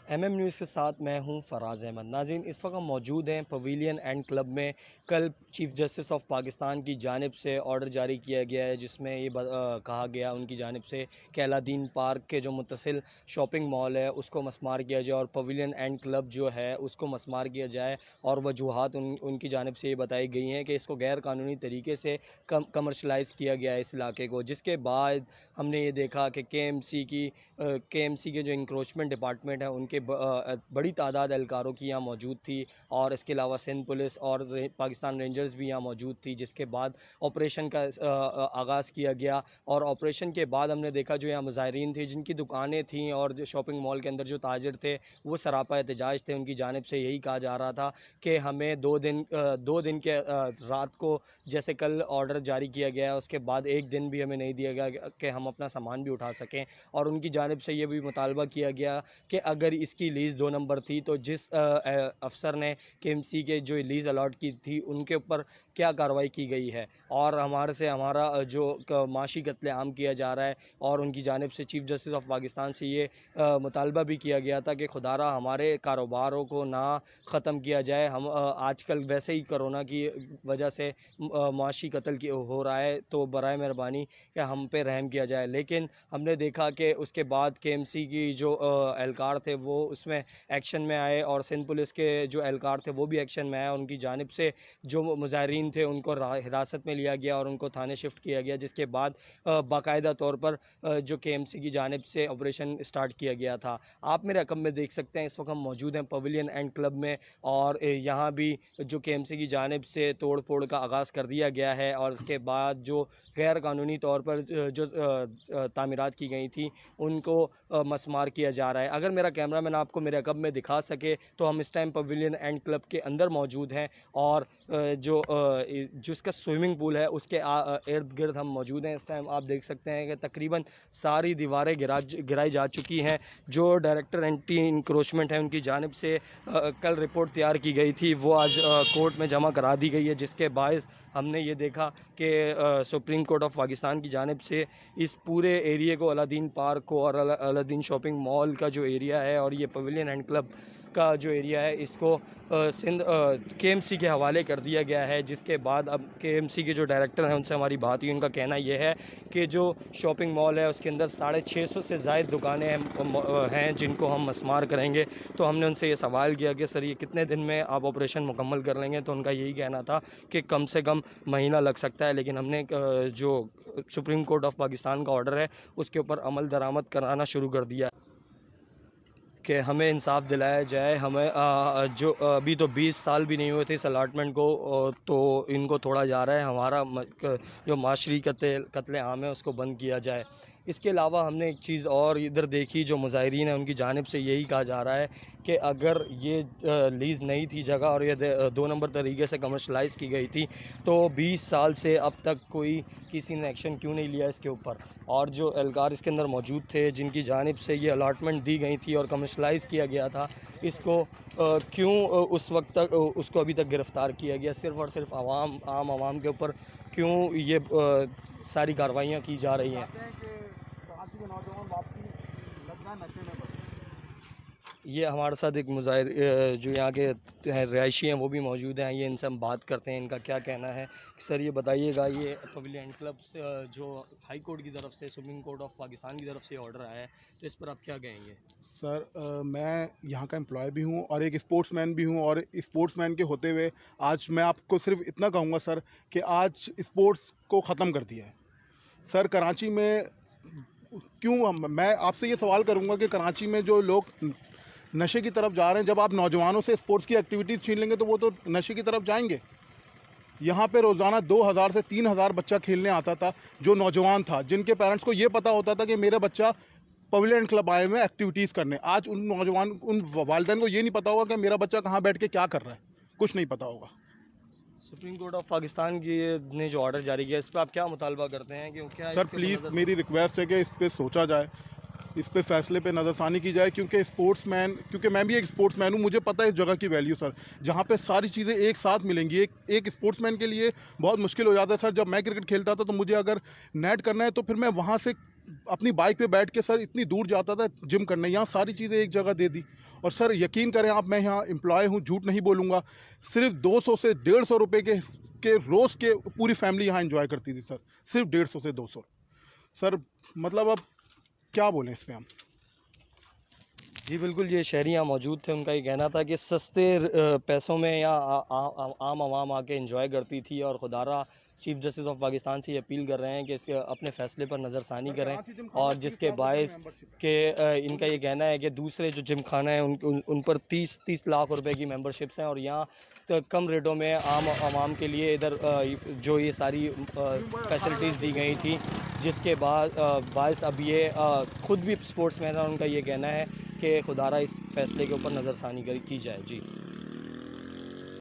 M M news کے ساتھ میں ہوں فراز احمد۔ ناظرین، اس وقت ہم موجود ہیں پویلین اینڈ کلب میں۔ کل چیف جسٹس آف پاکستان کی جانب سے آرڈر جاری کیا گیا ہے، جس میں یہ کہا گیا ان کی جانب سے کہ الادین پارک کے جو متصل شاپنگ مال ہے اس کو مسمار کیا جائے اور پویلین اینڈ کلب جو ہے اس کو مسمار کیا جائے، اور وجوہات ان کی جانب سے یہ بتائی گئی ہیں کہ اس کو غیر قانونی طریقے سے کمرشلائز کیا گیا ہے اس علاقے کو، جس کے بعد ہم نے یہ دیکھا کہ کے ایم سی کے جو انکروچمنٹ ڈپارٹمنٹ ہے ان کے بڑی تعداد اہلکاروں کی یہاں موجود تھی، اور اس کے علاوہ سندھ پولیس اور پاکستان رینجرز بھی یہاں موجود تھی، جس کے بعد آپریشن کا آغاز کیا گیا۔ اور آپریشن کے بعد ہم نے دیکھا جو یہاں مظاہرین تھے، جن کی دکانیں تھیں اور جو شاپنگ مال کے اندر جو تاجر تھے وہ سراپا احتجاج تھے، ان کی جانب سے یہی کہا جا رہا تھا کہ ہمیں دو دن کے رات کو جیسے کل آرڈر جاری کیا گیا ہے اس کے بعد ایک دن بھی ہمیں نہیں دیا گیا کہ ہم اپنا سامان بھی اٹھا سکیں، اور ان کی جانب سے یہ بھی مطالبہ کیا گیا کہ اگر اس کی لیز 2 نمبر تھی تو جس افسر نے کے ایم سی کے جو لیز الاٹ کی تھی ان کے اوپر کیا کارروائی کی گئی ہے، اور ہمارا جو معاشی قتل عام کیا جا رہا ہے، اور ان کی جانب سے چیف جسٹس آف پاکستان سے یہ مطالبہ بھی کیا گیا تھا کہ خدا را ہمارے کاروباروں کو نہ ختم کیا جائے۔ ہم آج کل ویسے ہی کرونا کی وجہ سے معاشی قتل ہو رہا ہے، تو برائے مہربانی کہ ہم پہ رحم کیا جائے۔ لیکن ہم نے دیکھا کہ اس کے بعد کے ایم سی کی جو اہلکار تھے وہ اس میں ایکشن میں آئے، اور سندھ پولیس کے جو اہلکار تھے وہ بھی ایکشن میں آئے، اور ان کی جانب سے جو مظاہرین تھے ان کو حراست میں لیا گیا اور ان کو تھانے شفٹ کیا گیا، جس کے بعد باقاعدہ طور پر جو کے ایم سی کی جانب سے آپریشن اسٹارٹ کیا گیا تھا۔ آپ میرے رقم میں دیکھ سکتے ہیں اس وقت ہم موجود ہیں پویلین اینڈ کلب میں، اور یہاں بھی جو کے ایم سی کی جانب سے توڑ پھوڑ کا آغاز کر دیا گیا ہے، اور اس کے بعد جو غیر قانونی طور پر جو تعمیرات کی گئی تھیں ان کو مسمار کیا جا رہا ہے۔ اگر میرا کیمرہ مین آپ کو میرے عقب میں دکھا سکے تو ہم اس ٹائم پویلین اینڈ کلب کے اندر موجود ہیں، اور جو اس کا سوئمنگ پول ہے اس کے ارد گرد ہم موجود ہیں۔ اس ٹائم آپ دیکھ سکتے ہیں کہ تقریباً ساری دیواریں گرائی جا چکی ہیں۔ جو ڈائریکٹر اینٹی انکروچمنٹ ہے ان کی جانب سے کل رپورٹ تیار کی گئی تھی وہ آج کورٹ میں جمع کرا دی گئی ہے، جس کے باعث ہم نے یہ دیکھا کہ سپریم کورٹ آف پاکستان کی جانب سے اس پورے ایریے کو، الادین پارک کو اور الادین شاپنگ مال کا جو ایریا ہے اور یہ پویلین اینڈ کلب کا جو ایریا ہے اس کو سندھ کے ایم سی کے حوالے کر دیا گیا ہے، جس کے بعد اب کے ایم سی کے جو ڈائریکٹر ہیں ان سے ہماری بات ہوئی، ان کا کہنا یہ ہے کہ جو شاپنگ مال ہے اس کے اندر 650 سے زائد دکانیں ہیں جن کو ہم مسمار کریں گے۔ تو ہم نے ان سے یہ سوال کیا کہ سر یہ کتنے دن میں آپ آپریشن مکمل کر لیں گے، تو ان کا یہی کہنا تھا کہ کم سے کم مہینہ لگ سکتا ہے، لیکن ہم نے جو سپریم کورٹ آف پاکستان کا آرڈر ہے اس کے اوپر عمل درآمد کرانا شروع کر دیا کہ ہمیں انصاف دلایا جائے۔ ہمیں جو ابھی تو 20 سال بھی نہیں ہوئے تھے اس الاٹمنٹ کو، تو ان کو توڑا جا رہا ہے، ہمارا جو معاشری قتل عام ہے اس کو بند کیا جائے۔ اس کے علاوہ ہم نے ایک چیز اور ادھر دیکھی، جو مظاہرین ہیں ان کی جانب سے یہی کہا جا رہا ہے کہ اگر یہ لیز نہیں تھی جگہ اور یہ 2 نمبر طریقے سے کمرشلائز کی گئی تھی تو 20 سال سے اب تک کسی نے ایکشن کیوں نہیں لیا اس کے اوپر، اور جو اہلکار اس کے اندر موجود تھے جن کی جانب سے یہ الاٹمنٹ دی گئی تھی اور کمرشلائز کیا گیا تھا، اس کو کیوں اس وقت تک اس کو ابھی تک گرفتار کیا گیا؟ صرف اور صرف عام عوام کے اوپر کیوں یہ ساری کارروائیاں کی جا رہی ہیں؟ یہ ہمارے ساتھ ایک مظاہر جو یہاں کے رہائشی ہیں وہ بھی موجود ہیں، یہ ان سے ہم بات کرتے ہیں، ان کا کیا کہنا ہے۔ سر یہ بتائیے گا، یہ پویلین کلب سے جو ہائی کورٹ کی طرف سے، سپریم کورٹ آف پاکستان کی طرف سے آرڈر آیا ہے، تو اس پر آپ کیا کہیں گے؟ سر میں یہاں کا امپلائی بھی ہوں اور ایک اسپورٹس مین بھی ہوں، اور اسپورٹس مین کے ہوتے ہوئے آج میں آپ کو صرف اتنا کہوں گا سر کہ آج اسپورٹس کو ختم کر دیا ہے سر۔ کراچی میں کیوں میں آپ سے یہ سوال کروں گا کہ کراچی میں جو لوگ نشے کی طرف جا رہے ہیں، جب آپ نوجوانوں سے اسپورٹس کی ایکٹیویٹیز چھین لیں گے تو وہ تو نشے کی طرف جائیں گے۔ یہاں پہ روزانہ 2000 سے 3000 بچہ کھیلنے آتا تھا، جو نوجوان تھا، جن کے پیرنٹس کو یہ پتا ہوتا تھا کہ میرا بچہ پویلین کلب آئے میں ایکٹیویٹیز کرنے۔ آج ان والدین کو یہ نہیں پتا ہوگا کہ میرا بچہ کہاں بیٹھ کے کیا کر رہا ہے، کچھ نہیں پتا ہوگا۔ سپریم کورٹ آف پاکستان نے جو آرڈر جاری کیا اس پہ آپ کیا مطالبہ کرتے ہیں؟ کہ کیا سر پلیز میری ریکویسٹ ہے کہ اس پہ سوچا جائے، اس پہ فیصلے پہ نظر ثانی کی جائے، کیونکہ میں بھی ایک اسپورٹس مین ہوں، مجھے پتہ ہے اس جگہ کی ویلیو سر، جہاں پہ ساری چیزیں ایک ساتھ ملیں گی۔ ایک اسپورٹس مین کے لیے بہت مشکل ہو جاتا ہے سر۔ جب میں کرکٹ کھیلتا تھا تو مجھے اگر نیٹ کرنا ہے تو پھر میں وہاں سے اپنی بائک پہ بیٹھ کے سر اتنی دور جاتا تھا جم کرنے, یہاں ساری چیزیں ایک جگہ دے دی. اور سر یقین کریں آپ, میں یہاں امپلائی ہوں, جھوٹ نہیں بولوں گا, صرف 200 سے 150 روپے کے روز کے پوری فیملی یہاں انجوائے کرتی تھی سر, صرف 150 سے 200. سر مطلب اب کیا بولیں اس پہ ہم. جی بالکل, یہ شہری یہاں موجود تھے, ان کا یہ کہنا تھا کہ سستے پیسوں میں یہاں عام عوام آ کے انجوائے کرتی تھی, اور خدارہ چیف جسٹس آف پاکستان سے یہ اپیل کر رہے ہیں کہ اس کے اپنے فیصلے پر نظر ثانی کریں, اور جس کے باعث کہ ان کا یہ کہنا ہے کہ دوسرے جو جم خانہ ہیں ان پر 30 لاکھ روپے کی ممبرشپس ہیں, اور یہاں کم ریٹوں میں عام عوام کے لیے ادھر جو یہ ساری فیسلٹیز دی گئی تھیں, جس کے باعث اب یہ خود بھی اسپورٹس مین ہیں, ان کا یہ کہنا ہے کہ خدارہ اس فیصلے کے اوپر نظر ثانی کی جائے. جی